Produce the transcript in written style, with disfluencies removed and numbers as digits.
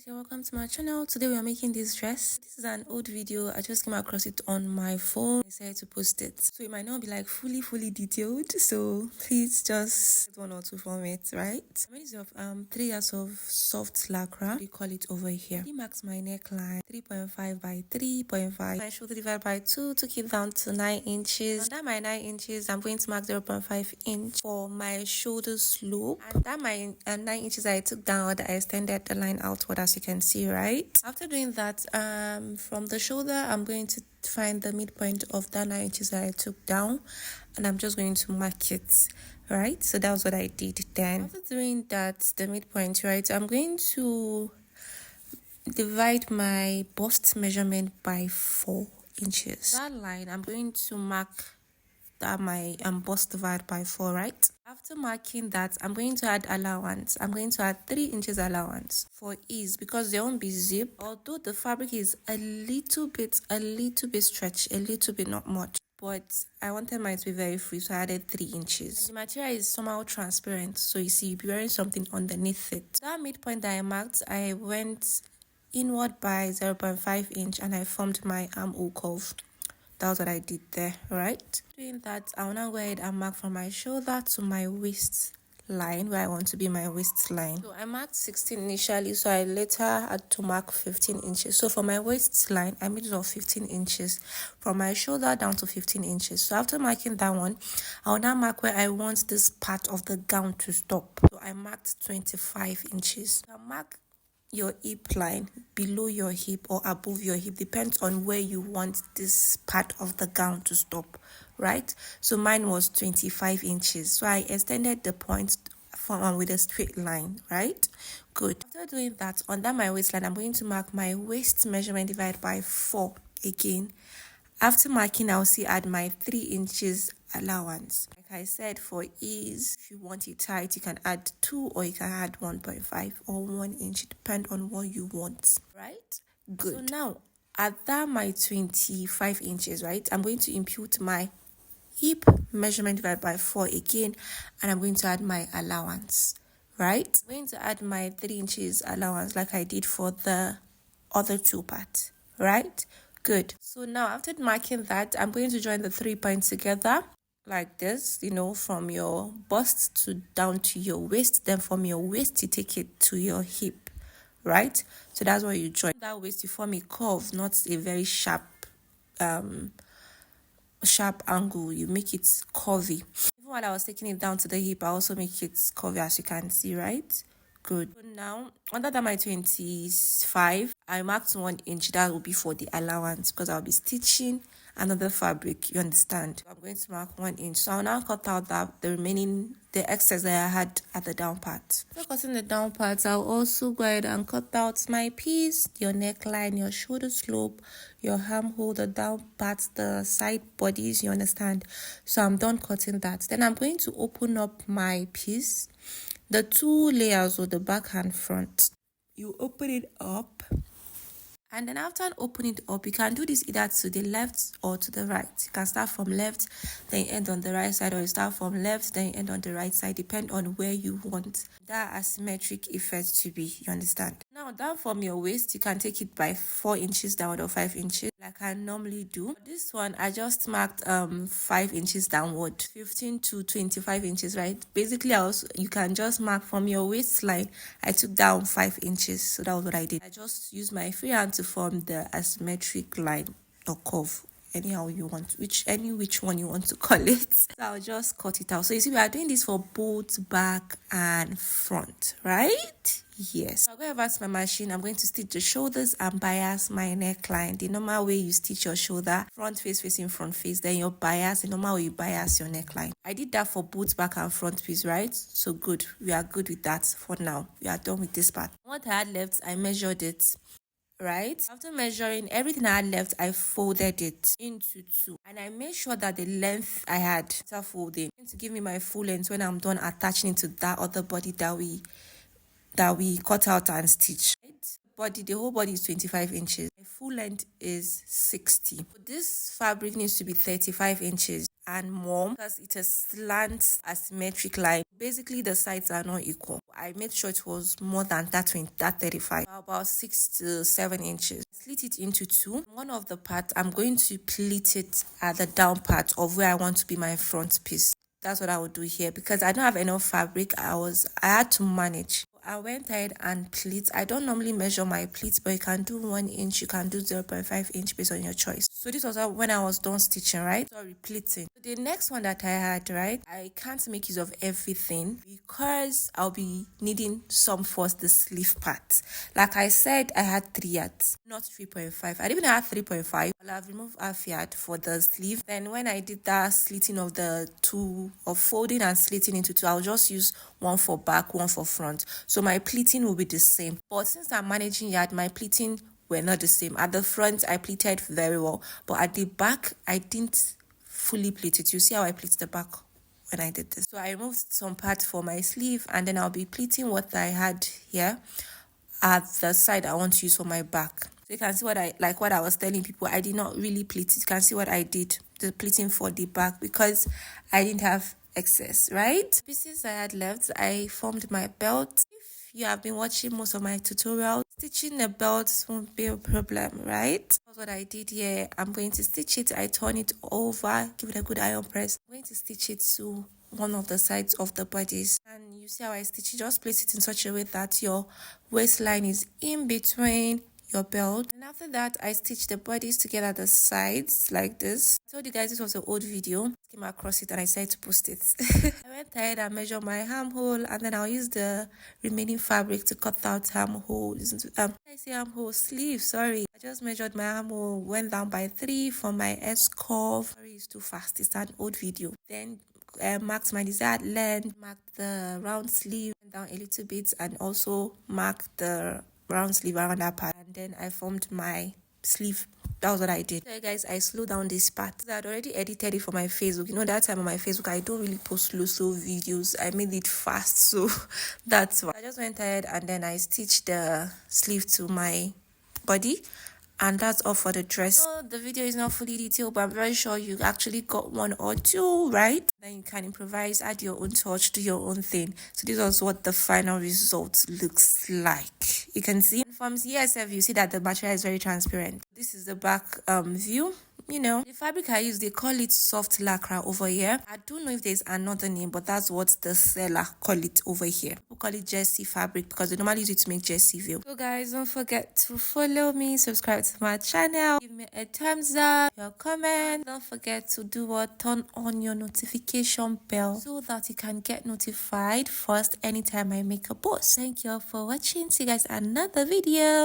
guys, welcome to my channel. Today we are making this dress. This is an old video. I just came across it on my phone. I decided to post it, so it might not be like fully detailed, so please just get one or two from it, right? I'm using 3 yards of soft lycra. We call it over here. It marks my neckline 3.5 by 3.5. My shoulder divided by 2 took it down to 9 inches. Under my 9 inches, I'm going to mark 0.5 inch for my shoulder slope. And that my 9 inches I took down, I extended the line outward, as you can see, right? After doing that, from the shoulder, I'm going to find the midpoint of that 9 inches that I took down, and I'm just going to mark it, right? So that was what I did then. After doing that, the midpoint, right, I'm going to divide my bust measurement by 4 inches. That line, I'm going to mark that my bust divided by 4, right? After marking that, I'm going to add allowance. I'm going to add 3 inches allowance for ease, because there won't be zip, although the fabric is a little bit stretched, a little bit, not much, but I wanted mine to be very free, so I added 3 inches. And the material is somehow transparent, so you see you'll be wearing something underneath it. That midpoint that I marked, I went inward by 0.5 inch and I formed my armhole curve. That was what I did there, right? Doing that, I will now go ahead and mark from my shoulder to my waist line, where I want to be my waistline. So I marked 16 initially, so I later had to mark 15 inches. So for my waistline, I made it of 15 inches. From my shoulder down to 15 inches. So after marking that one, I will now mark where I want this part of the gown to stop. So I marked 25 inches. Now mark your hip line below your hip or above your hip, depends on where you want this part of the gown to stop, right? So mine was 25 inches, so I extended the point from with a straight line, right? Good. After doing that, under my waistline, I'm going to mark my waist measurement divided by 4 again. After marking, I'll see add my 3 inches allowance. Like I said, for ease, if you want it tight, you can add 2 or you can add 1.5 or 1 inch, depend on what you want, right? Good. So now, at that my 25 inches, right, I'm going to impute my hip measurement divided by 4 again, and I'm going to add my allowance, right? I'm going to add my 3 inches allowance like I did for the other 2 parts, right? Good. So now after marking that, I'm going to join the 3 points together like this, from your bust to down to your waist. Then from your waist, you take it to your hip, right? So that's where you join. That waist, you form a curve, not a very sharp angle. You make it curvy. Even while I was taking it down to the hip, I also make it curvy, as you can see, right? Good. So now, under that my 25, I marked 1 inch. That will be for the allowance, because I'll be stitching another fabric, you understand? So I'm going to mark 1 inch. So I'll now cut out the excess that I had at the down part. After cutting the down parts, I'll also go ahead and cut out my piece, your neckline, your shoulder slope, your armhole, the down parts, the side bodies, you understand? So I'm done cutting that. Then I'm going to open up my piece, the 2 layers of the back and front. You open it up, and then after opening it up, you can do this either to the left or to the right. You can start from left, then you end on the right side, or you start from left, then you end on the right side, depend on where you want that asymmetric effect to be, you understand? Now, down from your waist, you can take it by 4 inches down or 5 inches, like I normally do. For this one, I just marked 5 inches downward, 15 to 25 inches, right? Basically, you can just mark from your waistline. I took down 5 inches, so that was what I did. I just used my free hand to form the asymmetric line or curve, anyhow you want, which one you want to call it. So I'll just cut it out. So you see, we are doing this for both back and front, right? Yes. So I'll go over to my machine. I'm going to stitch the shoulders and bias my neckline. The normal way you stitch your shoulder, front face facing front face, then your bias, the normal way you bias your neckline. I did that for both back and front piece, right? So good. We are good with that for now. We are done with this part. What I had left, I measured it. Right, after measuring everything I had left, I folded it into 2, and I made sure that the length I had after folding to give me my full length when I'm done attaching to that other body that we cut out and stitch. Right? The whole body is 25 inches. My full length is 60. This fabric needs to be 35 inches. and more because it is slant asymmetric line. Basically, the sides are not equal. I made sure it was more than that 35, about 6 to 7 inches. Slit it into two. One of the parts, I'm going to pleat it at the down part of where I want to be my front piece. That's what I would do here because I don't have enough fabric. I had to manage. I went ahead and pleat. I don't normally measure my pleats, but you can do 1 inch, you can do 0.5 inch based on your choice. So this was when I was done stitching, right? Sorry, pleating. So the next one that I had, right? I can't make use of everything because I'll be needing some for the sleeve part. Like I said, I had 3 yards, not 3.5. I didn't even have 3.5. I've removed half yard for the sleeve. Then when I did that slitting of the two, of folding and slitting into two, I'll just use one for back, one for front. So my pleating will be the same. But since I'm managing yard, my pleating were not the same. At the front, I pleated very well. But at the back, I didn't fully pleat it. You see how I pleat the back when I did this. So I removed some parts for my sleeve and then I'll be pleating what I had here at the side I want to use for my back. So you can see what I was telling people, I did not really pleat it. You can see what I did, the pleating for the back because I didn't have excess, right? Pieces I had left, I formed my belt. If you have been watching most of my tutorials, stitching the belt won't be a problem, right? That's what I did here. I'm going to stitch it, I turn it over, give it a good iron press. I'm going to stitch it to one of the sides of the bodice, and you see how I stitch it. Just place it in such a way that your waistline is in between your belt, and after that I stitch the bodies together at the sides like this. I told you guys this was an old video, I came across it and I decided to post it. I went ahead and measured my armhole, and then I'll use the remaining fabric to cut out armhole. I say armhole, sleeve, sorry. I just measured my armhole, went down by 3 for my S curve. Sorry, it's too fast, it's an old video. Then marked my desired length, marked the round sleeve down a little bit, and also marked the round sleeve around that part, and then I formed my sleeve. That was what I did. So guys, I slowed down this part. I had already edited it for my Facebook. You know, that time on my Facebook I don't really post slow videos. I made it fast, so that's why I just went ahead and then I stitched the sleeve to my body. And that's all for the dress. So the video is not fully detailed, but I'm very sure you actually got 1 or 2 right. Then you can improvise, add your own touch, do your own thing. So this was what the final result looks like. You can see from CSF, you see that the material is very transparent. This is the back view. You know, the fabric I use, they call it soft lacquer over here. I don't know if there's another name, but that's what the seller call it over here. We call it jersey fabric because they normally use it to make jersey veil. So guys, don't forget to follow me, subscribe to my channel, give me a thumbs up, your comment. Don't forget to turn on your notification bell so that you can get notified first anytime I make a post. Thank you all for watching. See you guys in another video.